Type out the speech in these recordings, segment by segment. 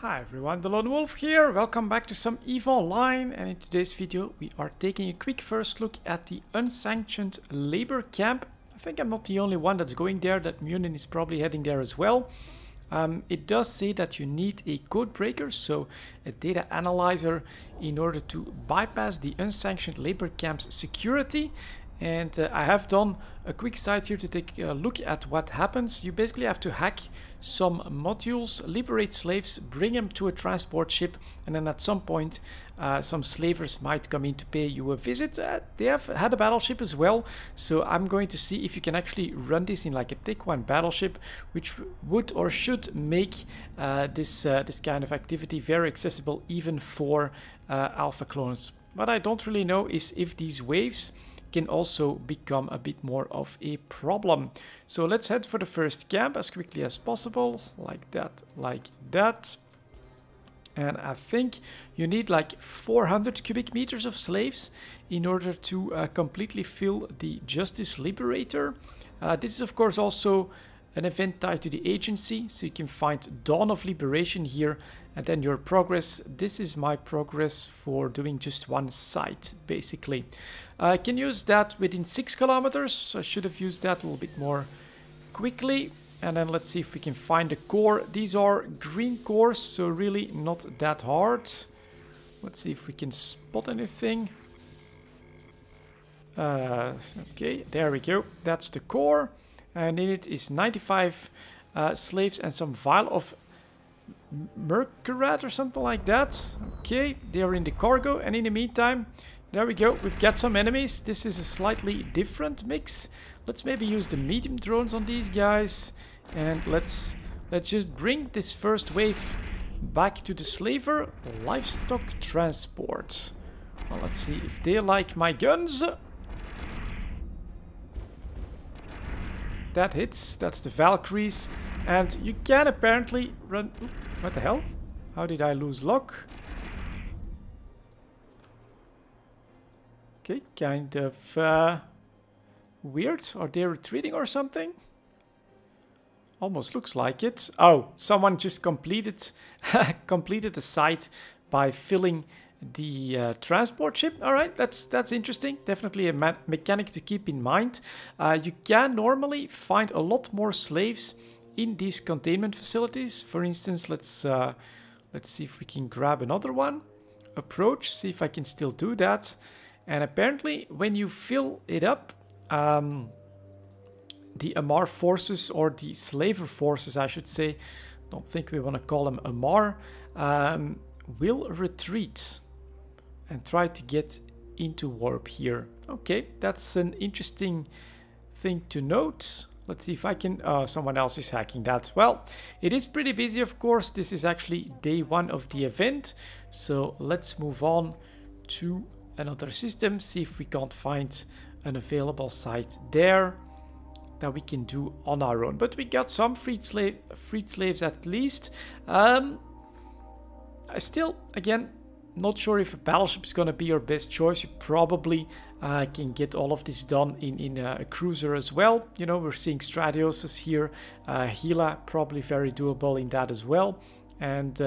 Hi everyone, delonewolf here. Welcome back to some EVE Online, and in today's video we are taking a quick first look at the unsanctioned labor camp. I think I'm not the only one that's going there, that Munin is probably heading there as well. It does say that you need a code breaker, so a data analyzer, in order to bypass the unsanctioned labor camp's security. And I have done a quick site here to take a look at what happens. You basically have to hack some modules, liberate slaves, bring them to a transport ship, and then at some point some slavers might come in to pay you a visit. They have had a battleship as well, so I'm going to see if you can actually run this in like a Tick 1 battleship, which would or should make this kind of activity very accessible even for alpha clones. What I don't really know is if these waves can also become a bit more of a problem. So let's head for the first camp as quickly as possible, like that, like that. And I think you need like 400 cubic meters of slaves in order to completely fill the Justice Liberator. This is of course also an event tied to the agency, so you can find Dawn of Liberation here, and then your progress. This is my progress for doing just one site, basically. I can use that within 6 kilometers, so I should have used that a little bit more quickly. And then let's see if we can find a core. These are green cores, so really not that hard. Let's see if we can spot anything. Okay, there we go. That's the core. And in it is 95 slaves and some vial of mercurat or something like that. Okay, they are in the cargo, and in the meantime, there we go, we've got some enemies. This is a slightly different mix. Let's maybe use the medium drones on these guys, and let's just bring this first wave back to the slaver livestock transport. Well, let's see if they like my guns. That hits, that's the Valkyries, and you can apparently run... Oop, what the hell? How did I lose lock? Okay, kind of weird. Are they retreating or something? Almost looks like it. Oh, someone just completed completed the site by filling the transport ship. All right, that's interesting. Definitely a mechanic to keep in mind. You can normally find a lot more slaves in these containment facilities. For instance, let's see if we can grab another one. Approach, see if I can still do that. And apparently, when you fill it up, the Amar forces, or the slaver forces, I should say, don't think we want to call them Amar, will retreat and try to get into warp here. Okay, that's an interesting thing to note. Let's see if I can... Oh, someone else is hacking that. Well, it is pretty busy, of course. This is actually day 1 of the event. So let's move on to another system. See if we can't find an available site there that we can do on our own. But we got some freed slaves at least. I still, again, not sure if a battleship is going to be your best choice. You probably can get all of this done in a cruiser as well. You know, we're seeing Stradioses here. Gila, probably very doable in that as well. And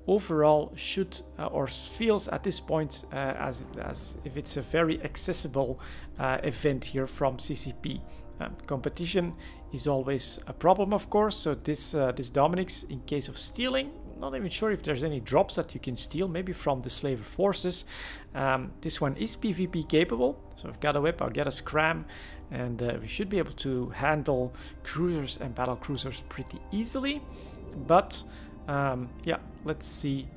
overall, should or feels at this point as if it's a very accessible event here from CCP. Competition is always a problem, of course. So this Dominic's, in case of stealing, not even sure if there's any drops that you can steal, maybe from the slaver forces. This one is PvP capable, so I've got a whip, I'll get a scram, and we should be able to handle cruisers and battle cruisers pretty easily. But yeah, let's see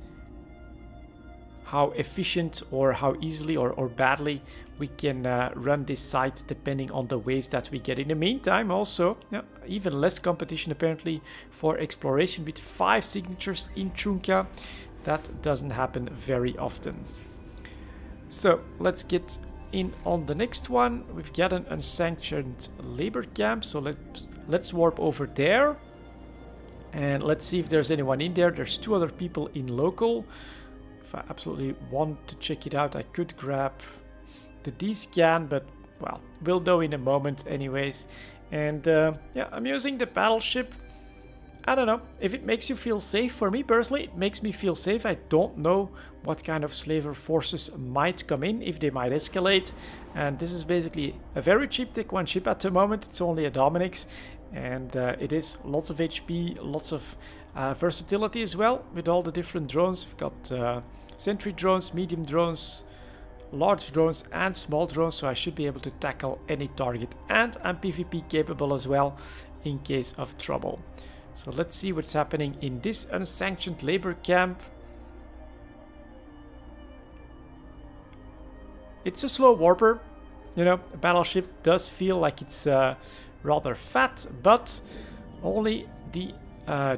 how efficient or how easily or badly we can run this site, depending on the waves that we get. In the meantime, also, yeah, even less competition apparently for exploration with 5 signatures in Chunka. That doesn't happen very often. So let's get in on the next one. We've got an unsanctioned labor camp, so let's warp over there. And let's see if there's anyone in there. There's 2 other people in local. If I absolutely want to check it out, I could grab the D-scan, but well, we'll know in a moment anyways. And yeah, I'm using the battleship I don't know. If it makes you feel safe, for me personally, it makes me feel safe. I don't know what kind of slaver forces might come in, if they might escalate. And this is basically a very cheap Tech 1 ship at the moment. It's only a Dominic's. And it is lots of HP, lots of versatility as well, with all the different drones. We've got sentry drones, medium drones, large drones and small drones, so I should be able to tackle any target. And I'm PvP capable as well in case of trouble. So let's see what's happening in this unsanctioned labor camp. It's a slow warper. You know, a battleship does feel like it's rather fat, but only the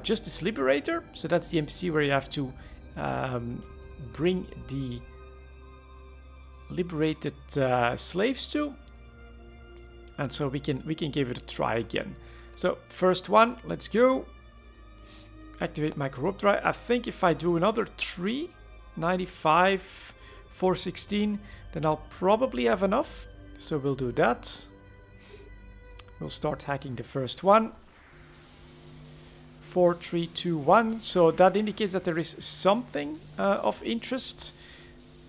Justice Liberator. So that's the NPC where you have to bring the liberated slaves to. And so we can give it a try again. So first one, let's go. Activate micro rope drive. I think if I do another 3, 95, 416, then I'll probably have enough. So we'll do that. We'll start hacking the first one. 4, 3, 2, 1. So that indicates that there is something of interest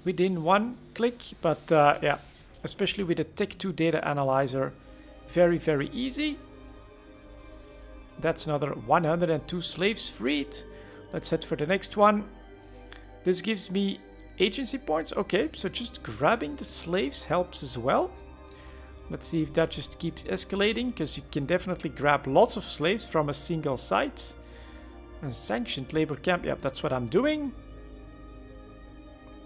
within one click. But yeah, especially with the Tech 2 data analyzer, very, very easy. That's another 102 slaves freed. Let's head for the next one. This gives me agency points. Okay, so just grabbing the slaves helps as well. Let's see if that just keeps escalating, because you can definitely grab lots of slaves from a single site. And sanctioned labor camp, yep, that's what I'm doing.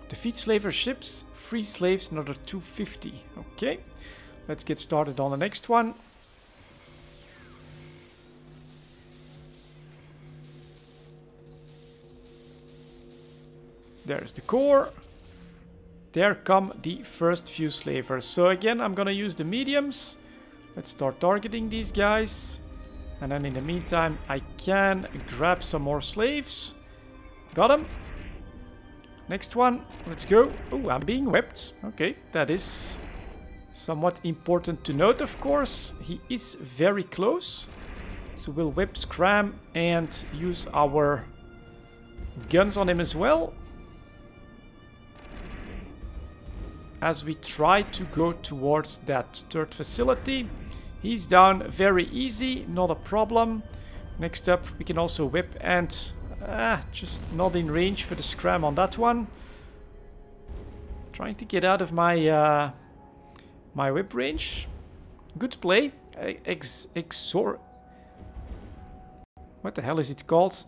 Defeat slaver ships, free slaves, another 250. Okay, let's get started on the next one. There's the core. There come the first few slavers. So again, I'm gonna use the mediums. Let's start targeting these guys. And then in the meantime, I can grab some more slaves. Got him. Next one. Let's go. Oh, I'm being whipped. Okay, that is somewhat important to note, of course. He is very close. So we'll whip Scram and use our guns on him as well, as we try to go towards that third facility. He's down very easy, not a problem. Next up, we can also whip and just not in range for the Scram on that one. Trying to get out of my my whip range. Good play. What the hell is it called?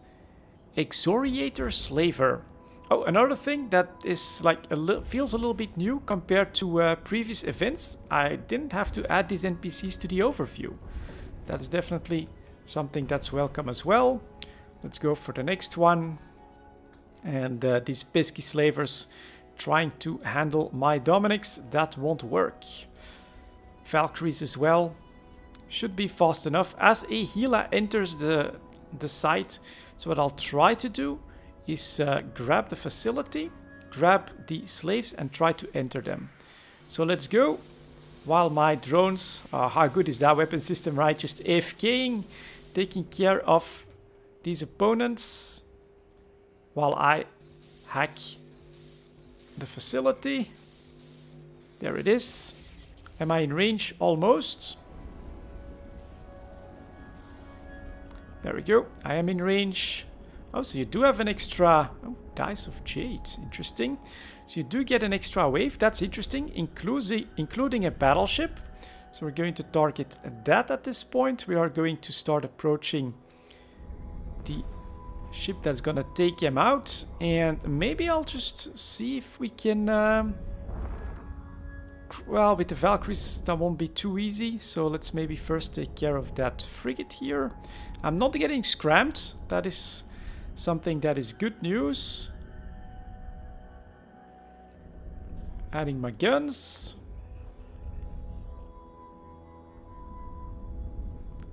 Exoriator Slaver. Oh, another thing that is like feels a little bit new compared to previous events. I didn't have to add these NPCs to the overview. That's definitely something that's welcome as well. Let's go for the next one. And these pesky slavers trying to handle my Dominics, that won't work. Valkyries as well. Should be fast enough as a Gila enters the site. So what I'll try to do is grab the facility, grab the slaves and try to enter them. So let's go. While my drones, how good is that weapon system, right? Just AFKing, taking care of these opponents while I hack the facility. There it is. Am I in range? Almost. There we go. I am in range. Oh, so you do have an extra... Oh, Dice of Jade. Interesting. So you do get an extra wave. That's interesting. Including a battleship. So we're going to target that at this point. We are going to start approaching the ship that's going to take him out. And maybe I'll just see if we can... well, with the Valkyries, that won't be too easy. So let's maybe first take care of that frigate here. I'm not getting scrammed. That is something that is good news. Adding my guns.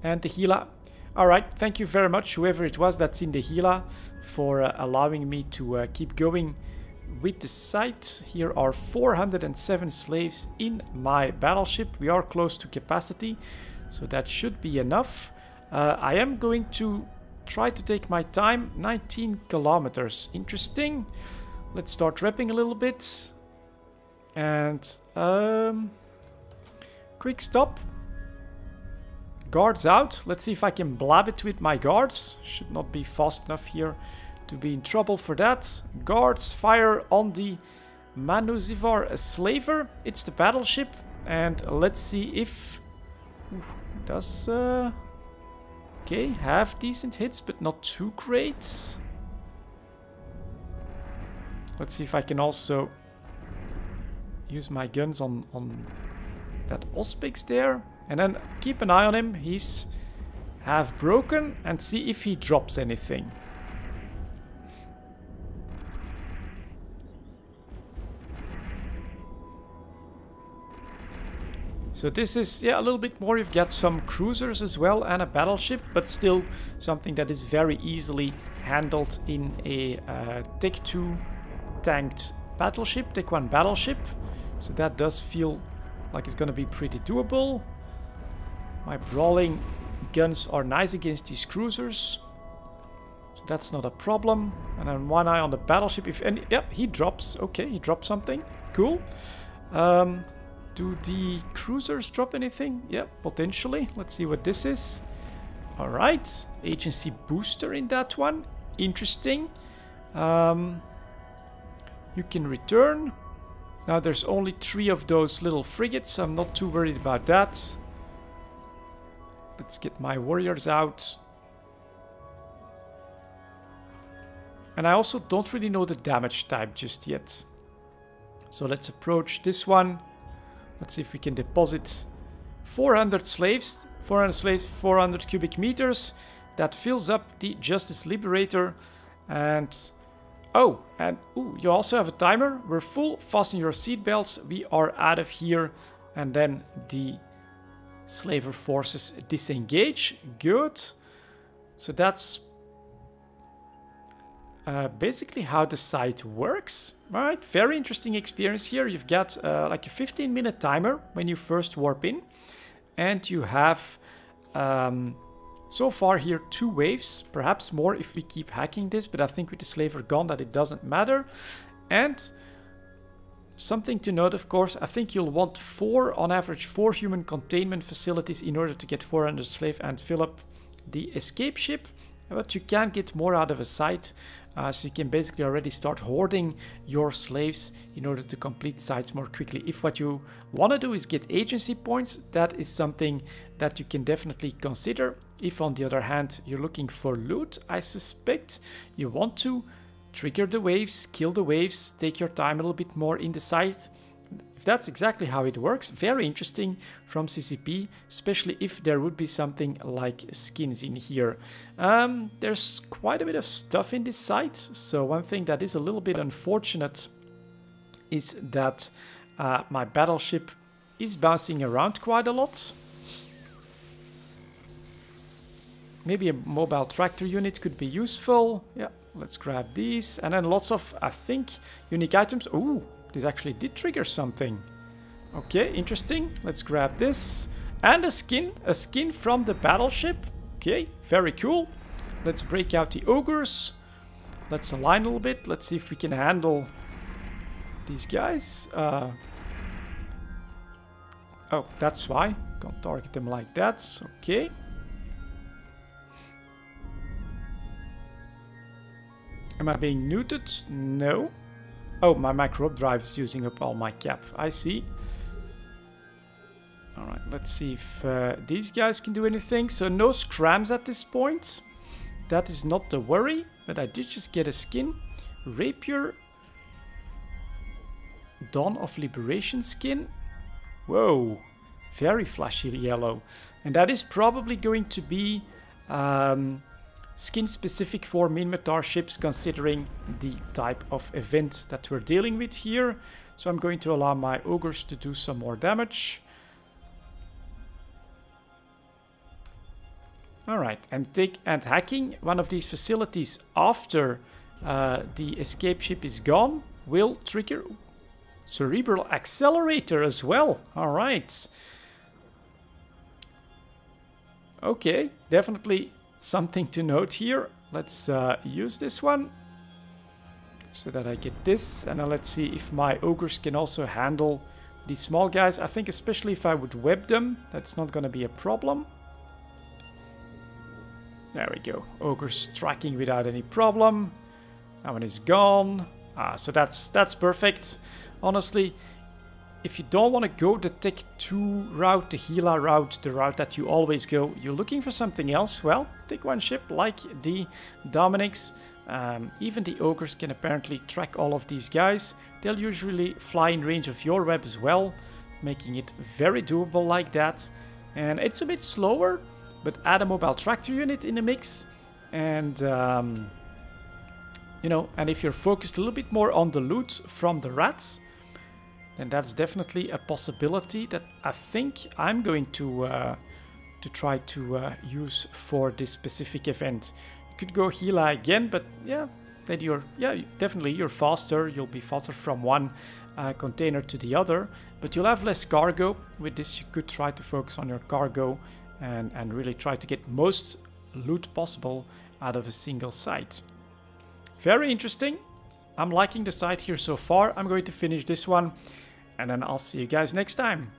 And the Gila. Alright, thank you very much, whoever it was that's in the Gila, for allowing me to keep going with the site. Here are 407 slaves in my battleship. We are close to capacity, so that should be enough. I am going to try to take my time. 19 kilometers. Interesting. Let's start repping a little bit. And quick stop. Guards out. Let's see if I can blab it with my guards. Should not be fast enough here to be in trouble for that. Guards, fire on the Manuzivar slaver. It's the battleship. And let's see if... does... okay, have decent hits, but not too great. Let's see if I can also use my guns on that Ospix there. And then keep an eye on him. He's half broken. And see if he drops anything. So this is, yeah, a little bit more. You've got some cruisers as well and a battleship, but still something that is very easily handled in a Tech 2 tanked battleship, Tech 1 battleship. So that does feel like it's going to be pretty doable. My brawling guns are nice against these cruisers. So that's not a problem. And then one eye on the battleship. If any, yep, he drops. Okay, he dropped something. Cool. Do the cruisers drop anything? Yeah, potentially. Let's see what this is. Alright. Agency booster in that one. Interesting. You can return. Now there's only 3 of those little frigates. I'm not too worried about that. Let's get my warriors out. And I also don't really know the damage type just yet. So let's approach this one. Let's see if we can deposit 400 slaves. 400 slaves, 400 cubic meters. That fills up the Justice Liberator. And... oh, and ooh, you also have a timer. We're full. Fasten your seatbelts. We are out of here. And then the slaver forces disengage. Good. So that's basically how the site works. Alright, very interesting experience here. You've got like a 15-minute timer when you first warp in. And you have so far here 2 waves, perhaps more if we keep hacking this, but I think with the slaver gone that it doesn't matter. And something to note, of course, I think you'll want 4, on average 4 human containment facilities in order to get 400 slave and fill up the escape ship. But you can get more out of a site. So you can basically already start hoarding your slaves in order to complete sites more quickly. If what you want to do is get agency points, that is something that you can definitely consider. If on the other hand you're looking for loot, I suspect you want to trigger the waves, kill the waves, take your time a little bit more in the site. If that's exactly how it works, very interesting from CCP, especially if there would be something like skins in here. There's quite a bit of stuff in this site, so one thing that is a little bit unfortunate is that my battleship is bouncing around quite a lot. Maybe a mobile tractor unit could be useful. Yeah, let's grab these. And then lots of, I think, unique items. Ooh, this actually did trigger something. Okay, interesting. Let's grab this. And a skin from the battleship. Okay, very cool. Let's break out the ogres. Let's align a little bit. Let's see if we can handle these guys. Oh, that's why. Can't target them like that. Okay. Am I being neutered? No. Oh, my micro drive is using up all my cap. I see. Alright, let's see if these guys can do anything. So no scrams at this point. That is not the worry. But I did just get a skin. Rapier. Dawn of Liberation skin. Whoa. Very flashy yellow. And that is probably going to be skin specific for Minmatar ships, considering the type of event that we're dealing with here. So I'm going to allow my ogres to do some more damage. Alright, and hacking one of these facilities after the escape ship is gone will trigger Cerebral Accelerator as well. Alright. Okay, definitely something to note here. Let's use this one so that I get this. And now let's see if my ogres can also handle these small guys. I think especially if I would web them, that's not going to be a problem. There we go. Ogres tracking without any problem. That one is gone. So that's perfect. Honestly, if you don't want to go the Tech 2 route, the Gila route, the route that you always go, you're looking for something else, well, take one ship like the Dominics. Even the ogres can apparently track all of these guys. They'll usually fly in range of your web as well, making it very doable like that. And it's a bit slower, but add a mobile tractor unit in the mix. And, you know, and if you're focused a little bit more on the loot from the rats, then that's definitely a possibility that I think I'm going to try to use for this specific event. You could go Gila again, but yeah, then definitely you're faster. You'll be faster from one container to the other, but you'll have less cargo. With this, you could try to focus on your cargo and really try to get most loot possible out of a single site. Very interesting. I'm liking the site here so far. I'm going to finish this one, and then I'll see you guys next time.